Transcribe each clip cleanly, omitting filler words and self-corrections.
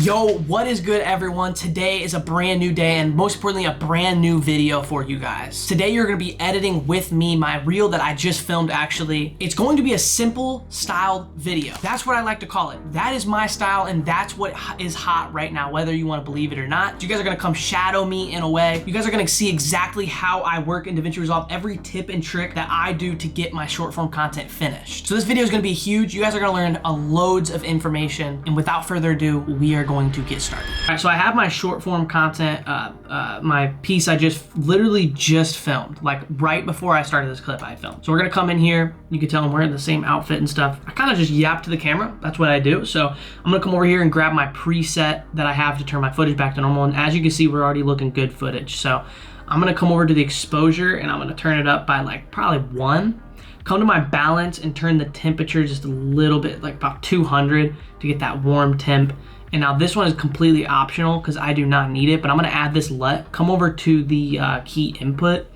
Yo, what is good, everyone? Today is a brand new day and most importantly a brand new video for you guys. Today you're gonna be editing with me my reel that I just filmed. Actually, it's going to be a simple styled video. That's what I like to call it. That is my style and that's what is hot right now, whether you want to believe it or not. You guys are gonna come shadow me in a way. You guys are gonna see exactly how I work in DaVinci Resolve, every tip and trick that I do to get my short form content finished. So this video is gonna be huge. You guys are gonna learn loads of information, and without further ado, we are going to get started. All right, so I have my short form content, my piece I literally just filmed, like right before I started this clip I filmed. So we're gonna come in here. You can tell I'm wearing the same outfit and stuff. I kind of just yap to the camera. That's what I do. So I'm gonna come over here and grab my preset that I have to turn my footage back to normal. And as you can see, we're already looking good footage. So I'm gonna come over to the exposure and I'm gonna turn it up by like probably 1. Come to my balance and turn the temperature just a little bit, like about 200 to get that warm temp. And now this one is completely optional because I do not need it, but I'm gonna add this LUT. Come over to the key input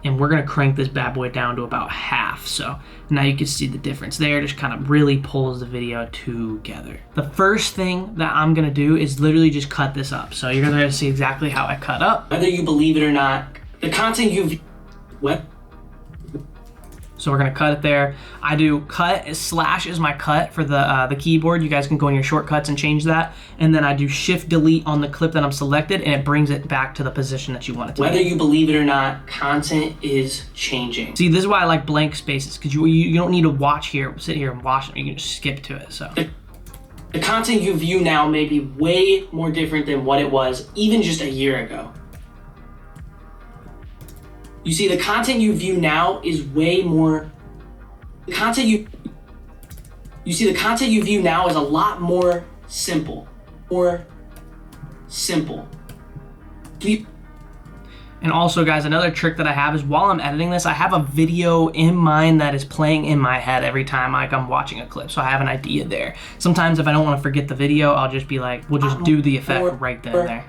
and we're gonna crank this bad boy down to about half. So now you can see the difference there. Just kind of really pulls the video together. The first thing that I'm gonna do is literally just cut this up. So you're gonna see exactly how I cut up. Whether you believe it or not, the content you've So we're gonna cut it there. I do cut, slash is my cut for the keyboard. You guys can go in your shortcuts and change that. And then I do shift delete on the clip that I'm selected and it brings it back to the position that you want it to be. Whether you believe it or not, content is changing. See, this is why I like blank spaces, because you don't need to watch here, sit here and watch it. You can just skip to it, so. The content you view now may be way more different than what it was even just a year ago. You see, the content you view now is way more, the content you view now is a lot more simple, And also guys, another trick that I have is while I'm editing this, I have a video in mind that is playing in my head every time I'm watching a clip. So I have an idea there. Sometimes if I don't want to forget the video, I'll just be like, we'll just do the effect right then and there.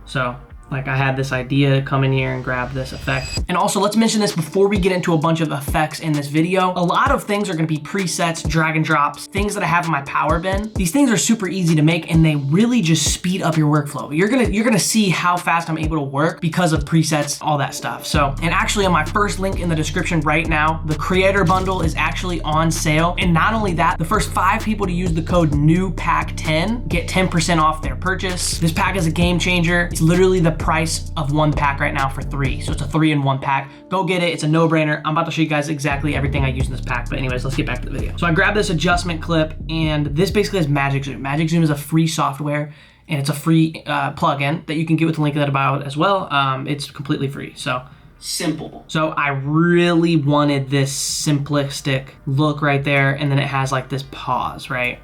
So, like I had this idea to come in here and grab this effect. And also let's mention this before we get into a bunch of effects in this video. A lot of things are gonna be presets, drag and drops, things that I have in my power bin. These things are super easy to make and they really just speed up your workflow. You're gonna see how fast I'm able to work because of presets, all that stuff. So, and actually on my first link in the description right now, the creator bundle is actually on sale. And not only that, the first 5 people to use the code NEWPACK10 get 10% off their purchase. This pack is a game changer. It's literally the price of 1 pack right now for 3. So it's a 3-in-1 pack. Go get it, it's a no-brainer. I'm about to show you guys exactly everything I use in this pack. But anyways, let's get back to the video. So I grabbed this adjustment clip and this basically has Magic Zoom. Magic Zoom is a free software and it's a free plugin that you can get with the link in the bio as well. It's completely free, so simple. So I really wanted this simplistic look right there, and then it has like this pause, right?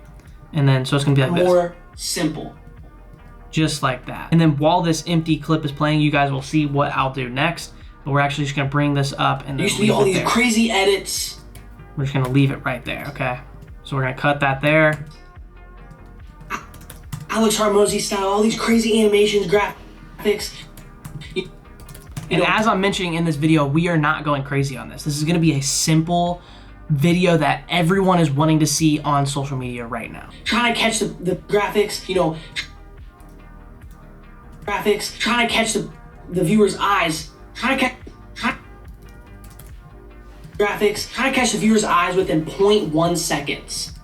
And then so it's gonna be like more simple. Just like that. And then while this empty clip is playing, you guys will see what I'll do next. But we're actually just gonna bring this up and then used to be all these crazy edits. We're just gonna leave it right there, okay? So we're gonna cut that there. Alex Hormozi style, all these crazy animations, graphics. And as I'm mentioning in this video, we are not going crazy on this. This is gonna be a simple video that everyone is wanting to see on social media right now. Trying to catch the graphics, trying to catch the viewer's eyes, trying to catch the viewer's eyes within 0.1 seconds.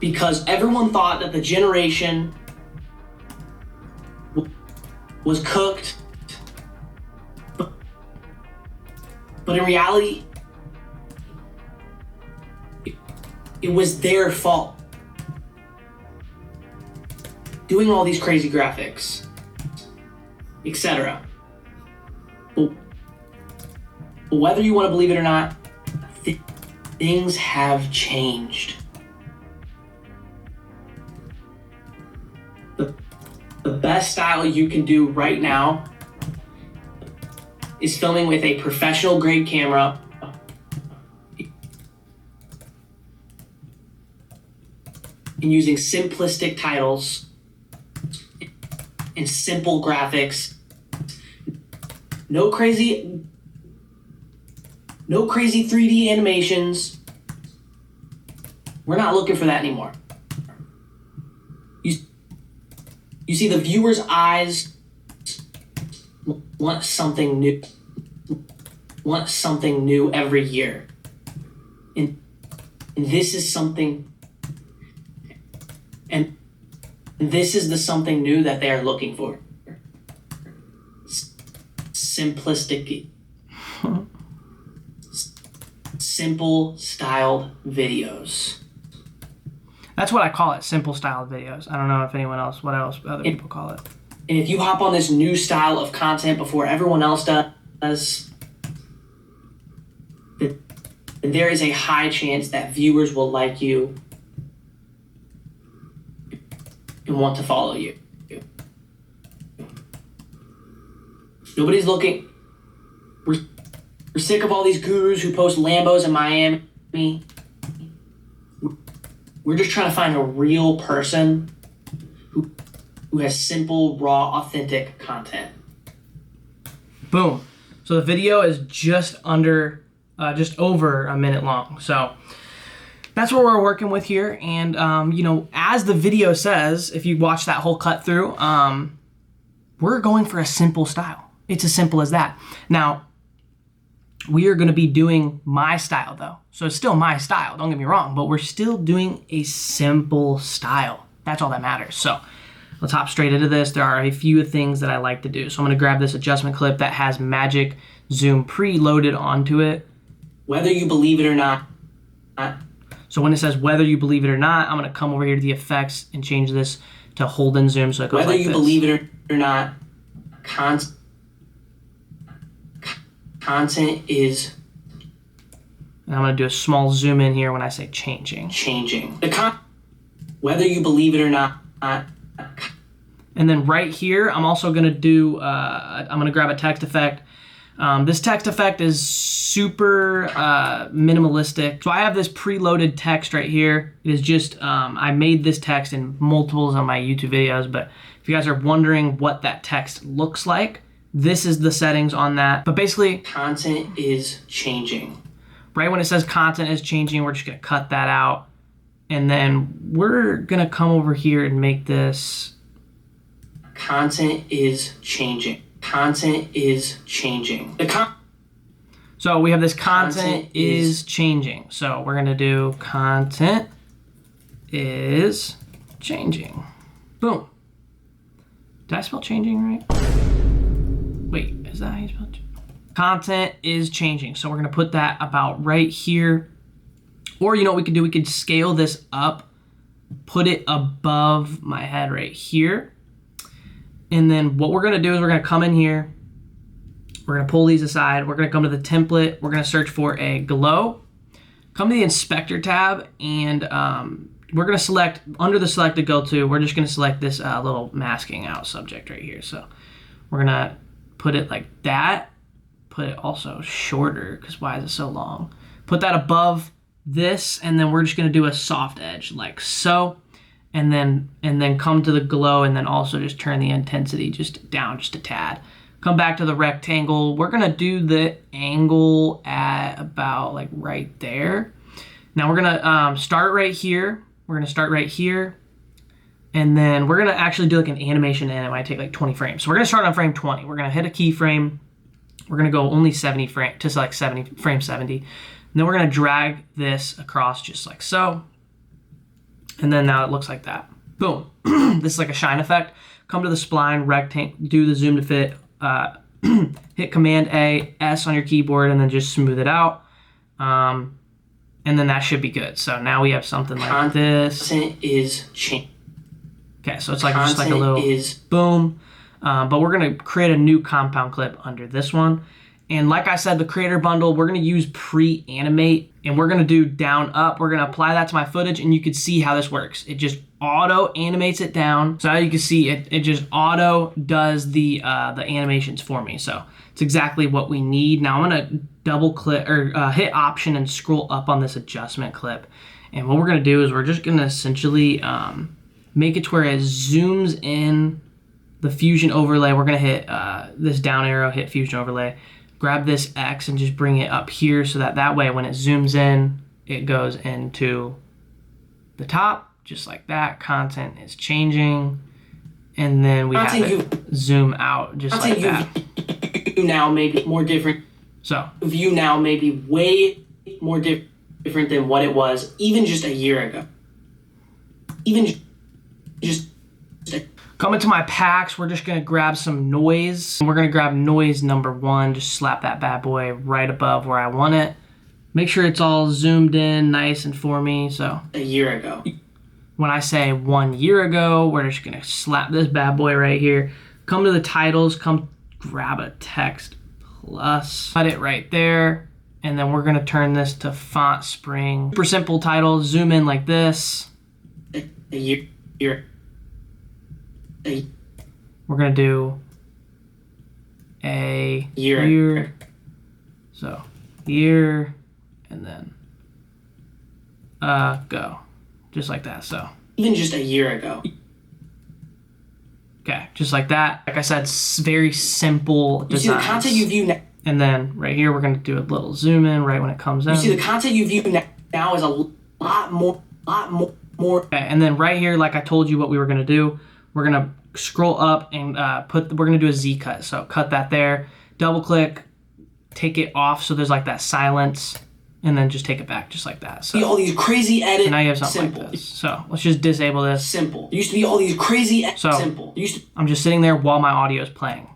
Because everyone thought that the generation was cooked, but in reality, it was their fault. Doing all these crazy graphics, etc. But whether you want to believe it or not, things have changed. The best style you can do right now is filming with a professional grade camera and using simplistic titles and simple graphics. No crazy 3D animations. We're not looking for that anymore. You see, the viewer's eyes want something new. Want something new every year. And this is something, and this is the something new that they are looking for. Simplistic, simple styled videos. That's what I call it, simple styled videos. I don't know if anyone else, what else other people call it. And if you hop on this new style of content before everyone else does, then there is a high chance that viewers will like you and want to follow you. Nobody's looking. We're sick of all these gurus who post Lambos in Miami. We're just trying to find a real person who has simple, raw, authentic content. Boom. So the video is just over a minute long. So that's what we're working with here. And, as the video says, if you watch that whole cut through, we're going for a simple style. It's as simple as that. Now, we are going to be doing my style, though. So it's still my style, don't get me wrong, but we're still doing a simple style. That's all that matters. So let's hop straight into this. There are a few things that I like to do. So I'm going to grab this adjustment clip that has Magic Zoom preloaded onto it. Whether you believe it or not. So when it says whether you believe it or not, I'm going to come over here to the effects and change this to hold and zoom so it goes whether like you this. believe it or not, content is And I'm going to do a small zoom in here when I say changing. Whether you believe it or not. And then right here, I'm also going to do, I'm going to grab a text effect. This text effect is super minimalistic. So I have this preloaded text right here. It is just, I made this text in multiples on my YouTube videos, but if you guys are wondering what that text looks like, this is the settings on that. But basically, Content is changing. right when it says content is changing, we're just going to cut that out. And then we're going to come over here and make this. Content is changing. Content is changing. So we have this content is changing. So we're going to do content is changing. Boom. Did I spell changing right? Wait, is that how you spell it? Content is changing. So we're going to put that about right here. Or you know what we could do? We could scale this up, put it above my head right here. And then what we're going to do is we're going to come in here. We're going to pull these aside. We're going to come to the template. We're going to search for a glow. Come to the inspector tab, and we're going to select, under the selected go to, we're just going to select this little masking out subject right here. So we're going to put it like that. Put it also shorter, because why is it so long? Put that above this, and then we're just going to do a soft edge like so. And then come to the glow, and then also just turn the intensity just down just a tad. Come back to the rectangle. We're gonna do the angle at about like right there. Now we're gonna start right here. We're gonna start right here. And then we're gonna actually do like an animation, and it might take like 20 frames. So we're gonna start on frame 20. We're gonna hit a keyframe. We're gonna go only 70 frame to select 70, frame 70. And then we're gonna drag this across just like so. And then now it looks like that. Boom. This is like a shine effect. Come to the spline, rectangle, do the zoom to fit, hit Command A, S on your keyboard, and then just smooth it out. And then that should be good. So now we have something like this. Content is changing. Okay, so it's like just like a little boom. But we're gonna create a new compound clip under this one. And like I said, the creator bundle, we're gonna use pre-animate, and we're gonna do down up. We're gonna apply that to my footage, and you can see how this works. It just auto animates it down. So now you can see it just auto does the animations for me. So it's exactly what we need. Now I'm gonna double click or hit Option and scroll up on this adjustment clip. And what we're gonna do is we're just gonna essentially make it to where it zooms in the fusion overlay. We're gonna hit this down arrow, hit fusion overlay. Grab this X and just bring it up here so that way when it zooms in, it goes into the top, just like that. Content is changing. And then we have it zoom out just like that. View now may be more different. So view now may be way more different than what it was even just a year ago. Even just coming to my packs, we're just gonna grab some noise. We're gonna grab noise number 1, just slap that bad boy right above where I want it. Make sure it's all zoomed in nice and for me. So a year ago. When I say 1 year ago, we're just gonna slap this bad boy right here. Come to the titles, come grab a text plus, cut it right there. And then we're gonna turn this to font spring. Super simple title, zoom in like this. A year. We're gonna do a year. So year, and then go. Just like that, so. Even just a year ago. Okay, just like that. Like I said, very simple designs. You see the content you view now. And then right here, we're gonna do a little zoom in right when it comes in. You see the content you view now is a lot more. Okay, and then right here, like I told you what we were gonna do, we're gonna scroll up and we're gonna do a Z cut. So cut that there, double click, take it off so there's like that silence, and then just take it back just like that. So all these crazy edits. So now you have something like this. So let's just disable this. Simple. There used to be all these crazy simple. I'm just sitting there while my audio is playing.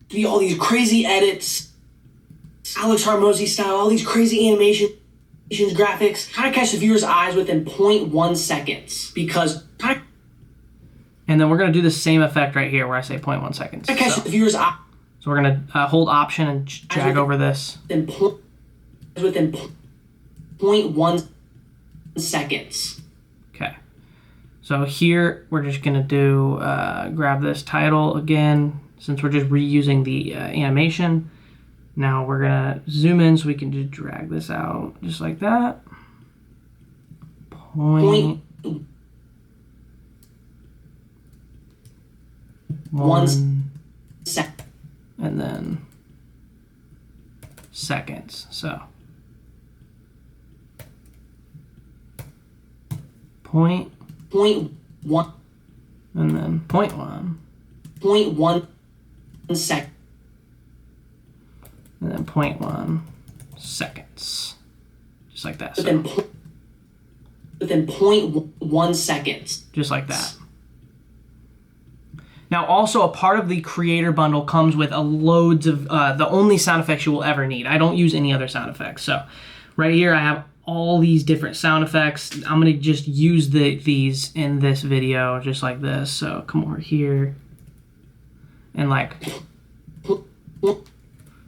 Be all these crazy edits, Alex Hormozy style, all these crazy animations, graphics, kind of catch the viewer's eyes within 0.1 seconds because and then we're gonna do the same effect right here where I say 0.1 seconds. Catch the viewer's eye. So we're gonna hold Option and drag over this. Within 0.1 seconds. Okay. So here we're just gonna do grab this title again since we're just reusing the animation. Now we're gonna zoom in so we can just drag this out just like that. Point 1 second. And then seconds. So point 0.1 and then 0.1. 0.1 second. And then 0.1 seconds. Just like that. So within 0.1 seconds. Just like that. Now also a part of the creator bundle comes with loads of the only sound effects you will ever need. I don't use any other sound effects. So right here I have all these different sound effects. I'm gonna just use these in this video just like this. So come over here and like,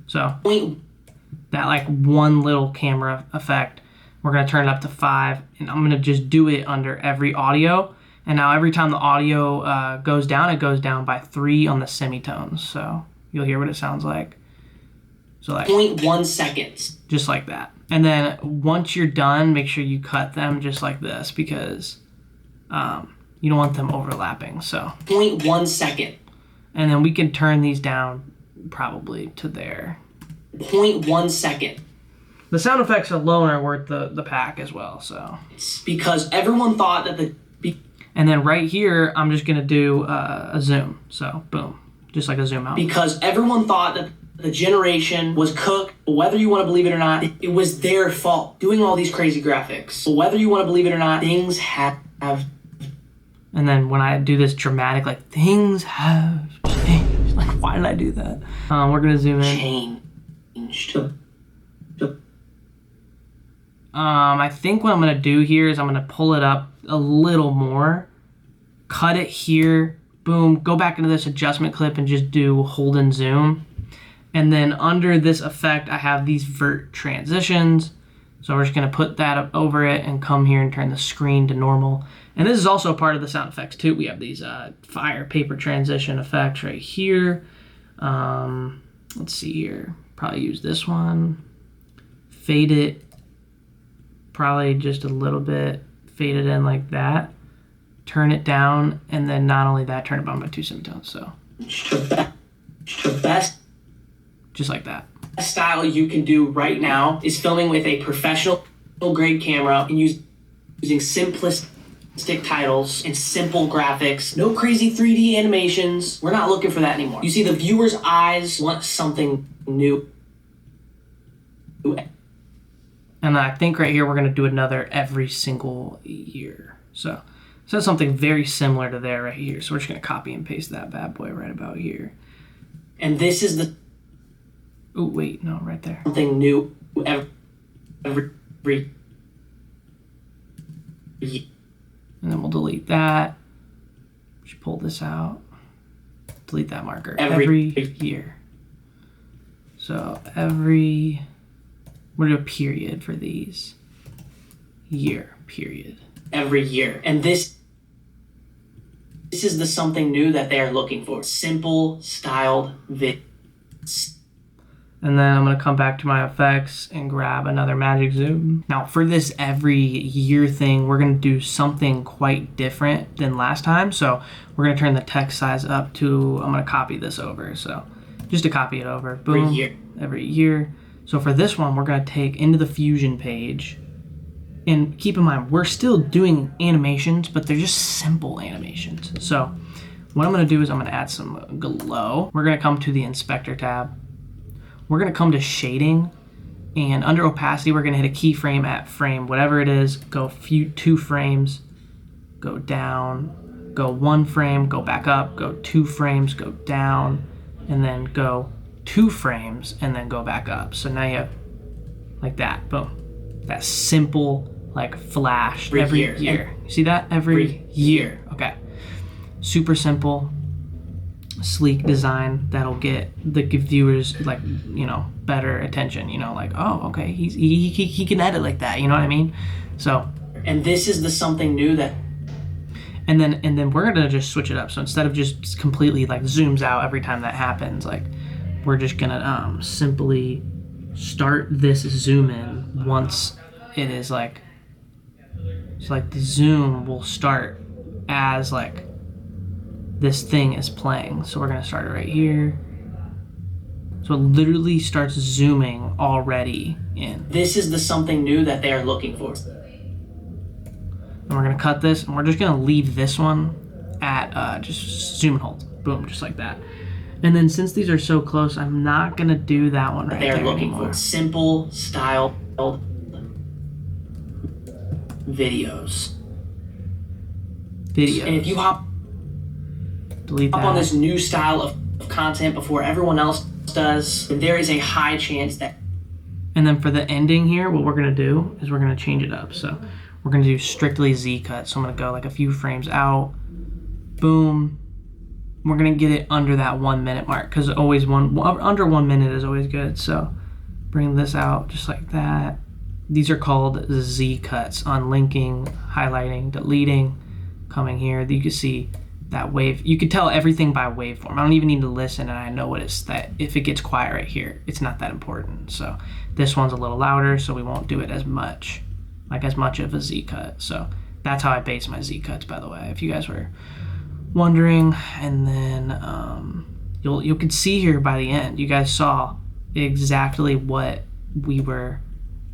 so that like one little camera effect, we're gonna turn it up to 5 and I'm gonna just do it under every audio. And now every time the audio goes down, it goes down by 3 on the semitones. So you'll hear what it sounds like. So like 0.1 seconds. Just like that. And then once you're done, make sure you cut them just like this because you don't want them overlapping. So 0.1 second. And then we can turn these down probably to there. 0.1 second. The sound effects alone are worth the pack as well. So because everyone thought that and then right here, I'm just gonna do a zoom. So boom, just like a zoom out. Because everyone thought that the generation was cooked, whether you want to believe it or not, it was their fault doing all these crazy graphics. Whether you want to believe it or not, things have. And then when I do this dramatic, like things have changed. Like why did I do that? We're gonna zoom in. Changed. I think what I'm gonna do here is I'm gonna pull it up a little more, cut it here, boom, go back into this adjustment clip and just do hold and zoom. And then under this effect, I have these vert transitions. So we're just gonna put that up over it and come here and turn the screen to normal. And this is also part of the sound effects too. We have these fire paper transition effects right here. Let's see here, probably use this one. Fade it, probably just a little bit, fade it in like that. Turn it down, and then not only that, turn it down by 2 semitones, so. The best just like that. Style you can do right now is filming with a professional grade camera and using simplest. stick titles and simple graphics. No crazy 3D animations. We're not looking for that anymore. You see, the viewer's eyes want something new. And I think right here we're going to do another every single year. So that's something very similar to there right here. So we're just going to copy and paste that bad boy right about here. And this is the... Oh, wait, no, right there. Something new every year. And then we'll delete that. Just pull this out. Delete that marker. Every year. So we'll do a period for these. Year, period. Every year. And this is the something new that they are looking for. Simple, styled vids. And then I'm going to come back to my effects and grab another magic zoom. Now for this every year thing, we're going to do something quite different than last time. So we're going to turn the text size up to, I'm going to copy this over. So just to copy it over. Boom. Every year. So for this one, we're going to take into the Fusion page. And keep in mind, we're still doing animations, but they're just simple animations. So what I'm going to do is I'm going to add some glow. We're going to come to the Inspector tab. We're going to come to shading, and under opacity, we're going to hit a keyframe at frame, whatever it is, go 2 frames, go down, go 1 frame, go back up, go 2 frames, go down, and then go 2 frames, and then go back up. So now you have like that, boom. That simple, like flash every year. You see that? Every year. Okay. Super simple. Sleek design that'll get the viewers like, you know, better attention, you know, like, oh, okay, he can edit like that, you know what I mean? So, and this is the something new that, and then we're gonna just switch it up. So instead of just completely like zooms out every time that happens, like we're just gonna simply start this zoom in once it is like, it's like the zoom will start as like this thing is playing. So we're going to start it right here. So it literally starts zooming already in. This is the something new that they are looking for. And we're going to cut this, and we're just going to leave this one at just zoom and hold. Boom, just like that. And then since these are so close, I'm not going to do that one right there anymore. They're looking for simple, styled videos. And if you hop on this new style of content before everyone else does, then there is a high chance that... And then for the ending here, what we're going to do is we're going to change it up. So we're going to do strictly Z cut. So I'm going to go like a few frames out. Boom. We're going to get it under that 1 minute mark, because always under 1 minute is always good. So bring this out just like that. These are called Z cuts, unlinking, highlighting, deleting, coming here. You can see that wave. You can tell everything by waveform. I don't even need to listen, and I know what it's that if it gets quiet right here, it's not that important. So this one's a little louder, so we won't do it as much of a Z cut. So that's how I base my Z cuts, by the way, if you guys were wondering. And then you could see here by the end, you guys saw exactly what we were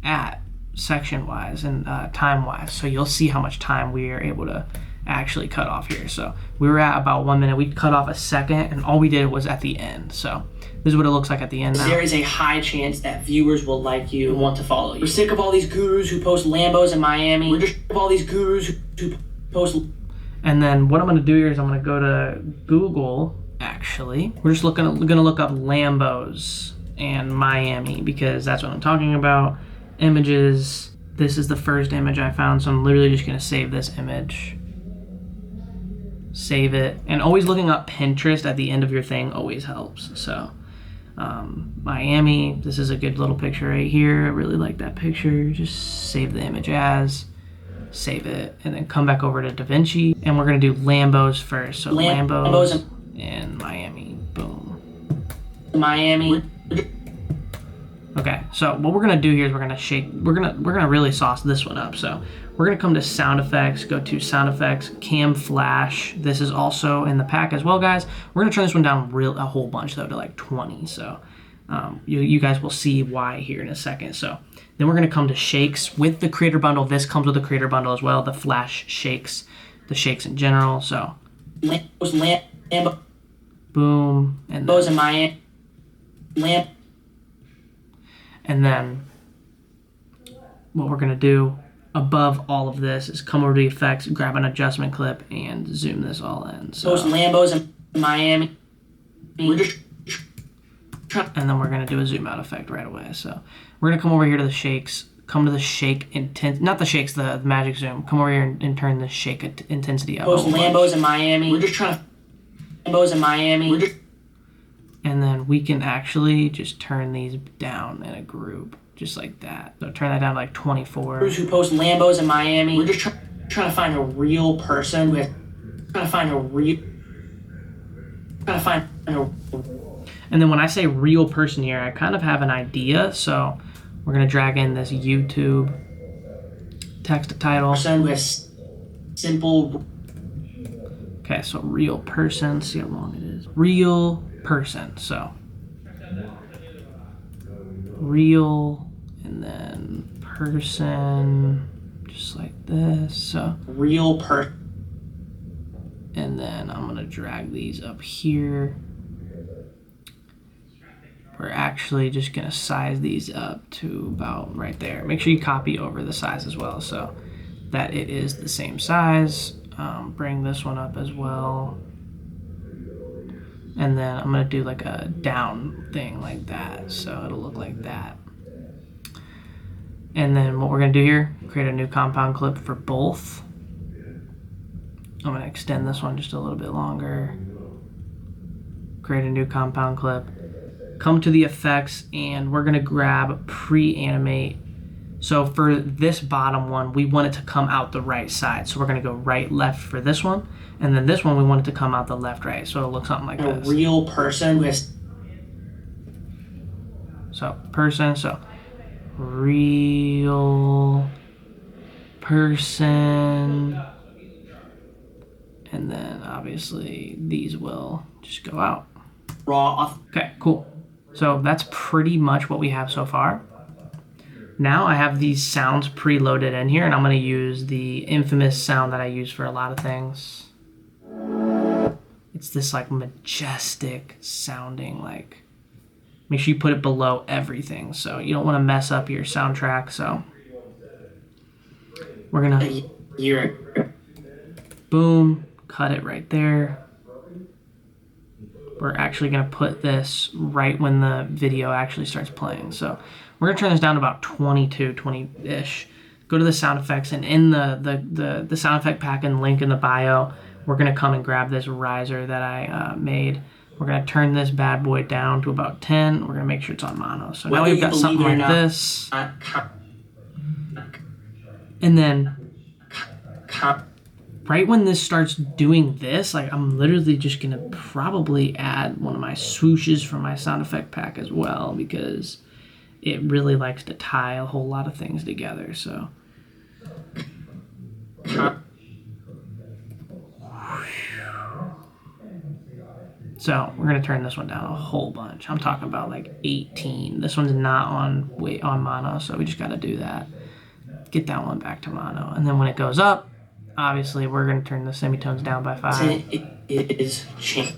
at section wise and time wise. So you'll see how much time we are able to actually cut off here. So we were at about 1 minute. We cut off a second, and all we did was at the end. So this is what it looks like at the end now. There is a high chance that viewers will like you and want to follow you. We're sick of all these gurus who post Lambos in Miami. We're just sick of all these gurus who post... And then what I'm going to do here is I'm going to go to Google, actually. We're just going to look up Lambos and Miami, because that's what I'm talking about. Images. This is the first image I found, so I'm literally just going to save this image. Save it. And always looking up Pinterest at the end of your thing always helps. So Miami, this is a good little picture right here. I really like that picture. Just save the image as, save it, and then come back over to DaVinci, and we're going to do Lambos first. So Lambos in Miami. Boom. Miami. Okay, so what we're gonna do here is we're gonna really sauce this one up. So we're gonna come to sound effects, go to sound effects, cam flash. This is also in the pack as well, guys. We're gonna turn this one down a whole bunch though, to like 20. So You guys will see why here in a second. So then we're going to come to shakes with the creator bundle. This comes with the creator bundle as well, the flash shakes, the shakes in general. So boom, and then what we're going to do above all of this is come over to the effects, grab an adjustment clip, and zoom this all in. So Lambos in Miami. And then we're going to do a zoom out effect right away. So we're going to come over here to the shakes, come to the shake intensity, not the shakes, the magic zoom. Come over here and turn the shake intensity up. Lambos in Miami. We're just trying to Lambos in Miami. And then we can actually just turn these down in a group, just like that. So turn that down to like 24. Who post Lambos in Miami. We're just trying to find a real person. And then when I say real person here, I kind of have an idea. So we're going to drag in this YouTube text to title. Person with simple. Okay, so real person. See how long it is. Real person. So real and then person, just like this. So real person. And then I'm going to drag these up here. We're actually just going to size these up to about right there. Make sure you copy over the size as well so that it is the same size. Bring this one up as well. And then I'm going to do like a down thing like that. So it'll look like that. And then what we're going to do here, create a new compound clip for both. I'm going to extend this one just a little bit longer. Create a new compound clip. Come to the effects and we're going to grab pre-animate. So for this bottom one, we want it to come out the right side. So we're going to go right, left for this one. And then this one, we want it to come out the left, right. So it'll look something like this. A real person with. So person, so real person. And then obviously these will just go out. Raw. Okay, cool. So that's pretty much what we have so far. Now I have these sounds preloaded in here, and I'm going to use the infamous sound that I use for a lot of things. It's this like majestic sounding, like, make sure you put it below everything. So you don't want to mess up your soundtrack. So we're going to boom, cut it right there. We're actually going to put this right when the video actually starts playing. So we're going to turn this down to about 22, 20-ish. Go to the sound effects, and in the sound effect pack and link in the bio, we're going to come and grab this riser that I made. We're going to turn this bad boy down to about 10. We're going to make sure it's on mono. So now we've got something like this. And then right when this starts doing this, like, I'm literally just going to probably add one of my swooshes from my sound effect pack as well, because it really likes to tie a whole lot of things together. So we're going to turn this one down a whole bunch. I'm talking about like 18. This one's not on mono, so we just got to do that. Get that one back to mono. And then when it goes up, obviously, we're going to turn the semitones down by 5. It is changed.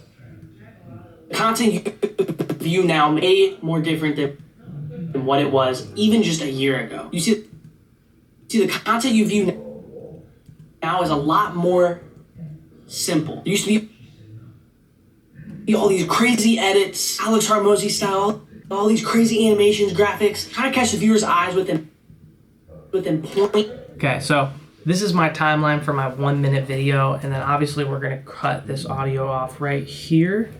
Content you view now may more different than what it was even just a year ago. You see the content you view now is a lot more simple. There used to be all these crazy edits, Alex Hormozy style, all these crazy animations, graphics, trying to catch the viewer's eyes within point. Okay, so this is my timeline for my 1 minute video, and then obviously we're gonna cut this audio off right here.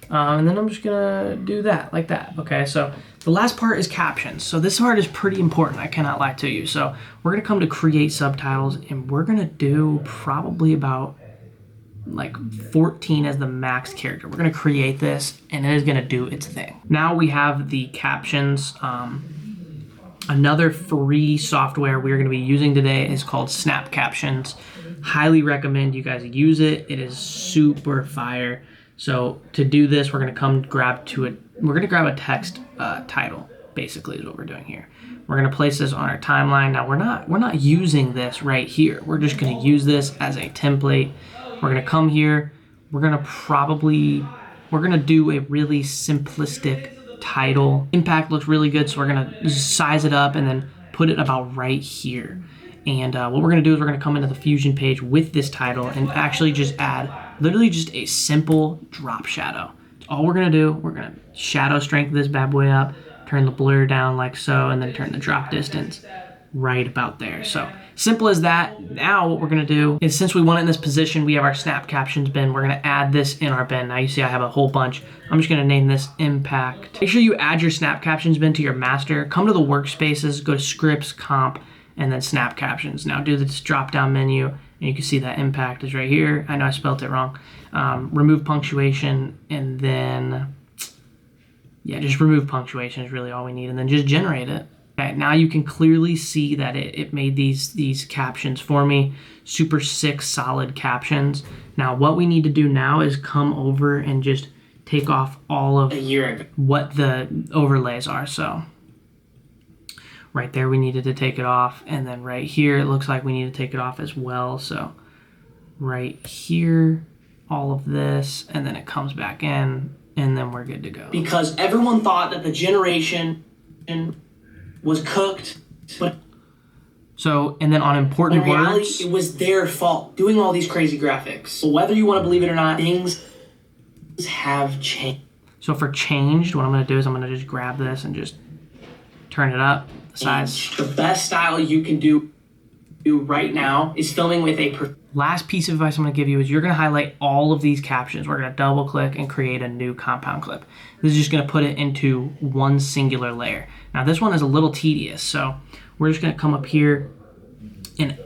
And then I'm just gonna do that, like that, okay? So the last part is captions. So this part is pretty important, I cannot lie to you. So we're gonna come to create subtitles, and we're gonna do probably about like 14 as the max character. We're gonna create this, and it is gonna do its thing. Now we have the captions. Another free software we're going to be using today is called Snap Captions. Highly recommend you guys use it. It is super fire. So to do this, we're gonna grab a text title, basically is what we're doing here. We're gonna place this on our timeline. Now we're not using this right here. We're just gonna use this as a template. We're gonna come here. We're gonna do a really simplistic title. Impact looks really good, so we're gonna size it up and then put it about right here. And what we're gonna do is we're gonna come into the Fusion page with this title and actually just add literally just a simple drop shadow. All we're gonna do, we're gonna shadow strength this bad boy up, turn the blur down like so, and then turn the drop distance right about there. So simple as that. Now what we're gonna do is, since we want it in this position, we have our snap captions bin. We're gonna add this in our bin. Now you see I have a whole bunch. I'm just gonna name this impact. Make sure you add your snap captions bin to your master. Come to the workspaces, go to scripts, comp, and then snap captions. Now do this drop down menu and you can see that impact is right here. I know I spelled it wrong. Remove punctuation, and then just remove punctuation is really all we need, and then just generate it. Okay, now you can clearly see that it made these captions for me. Super sick, solid captions. Now what we need to do now is come over and just take off all of what the overlays are. So right there we needed to take it off, and then right here it looks like we need to take it off as well. So right here, all of this, and then it comes back in, and then we're good to go. Because everyone thought that the generation was cooked, but so, and then on important in reality, words, it was their fault doing all these crazy graphics. But whether you want to believe it or not, things have changed. So for changed, what I'm going to do is I'm going to just grab this and just turn it up the size. The best style you can do right now is filming with a last piece of advice I'm going to give you is you're going to highlight all of these captions. We're going to double click and create a new compound clip. This is just going to put it into one singular layer. Now this one is a little tedious, so we're just going to come up here, and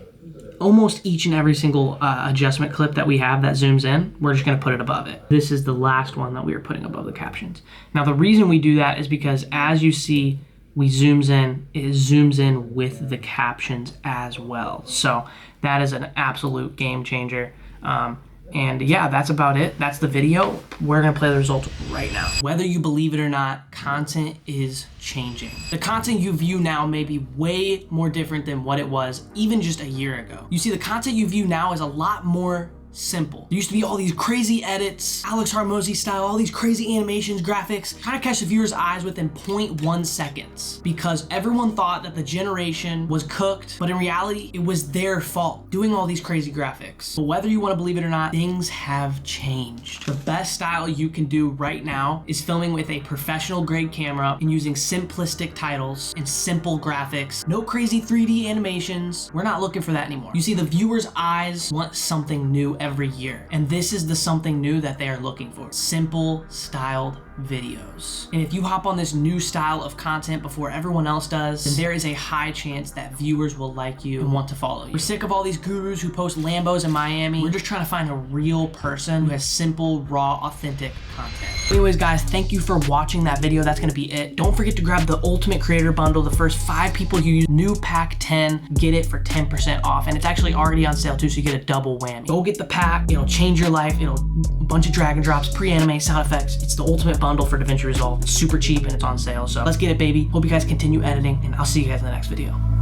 almost each and every single adjustment clip that we have that zooms in, we're just going to put it above it. This is the last one that we were putting above the captions. Now the reason we do that is because, as you see, it zooms in with the captions as well. So that is an absolute game changer. And yeah, that's about it. That's the video. We're gonna play the results right now. Whether you believe it or not, content is changing. The content you view now may be way more different than what it was even just a year ago. You see, the content you view now is a lot more simple. There used to be all these crazy edits, Alex Hormozy style, all these crazy animations, graphics, trying to catch the viewer's eyes within 0.1 seconds, because everyone thought that the generation was cooked, but in reality, it was their fault doing all these crazy graphics. But whether you want to believe it or not, things have changed. The best style you can do right now is filming with a professional grade camera and using simplistic titles and simple graphics. No crazy 3D animations. We're not looking for that anymore. You see, the viewer's eyes want something new every year, and this is the something new that they are looking for: simple styled videos. And if you hop on this new style of content before everyone else does, then there is a high chance that viewers will like you and want to follow you. We're sick of all these gurus who post Lambos in Miami. We're just trying to find a real person who has simple, raw, authentic content. Anyways, guys, thank you for watching that video. That's gonna be it. Don't forget to grab the Ultimate Creator Bundle. The first 5 people who use new pack 10 get it for 10% off, and it's actually already on sale too, so you get a double whammy. Go get the pack. It'll change your life. It'll a bunch of drag and drops, pre-anime, sound effects. It's the ultimate bundle for DaVinci Resolve. It's super cheap and it's on sale, so let's get it, baby. Hope you guys continue editing, and I'll see you guys in the next video.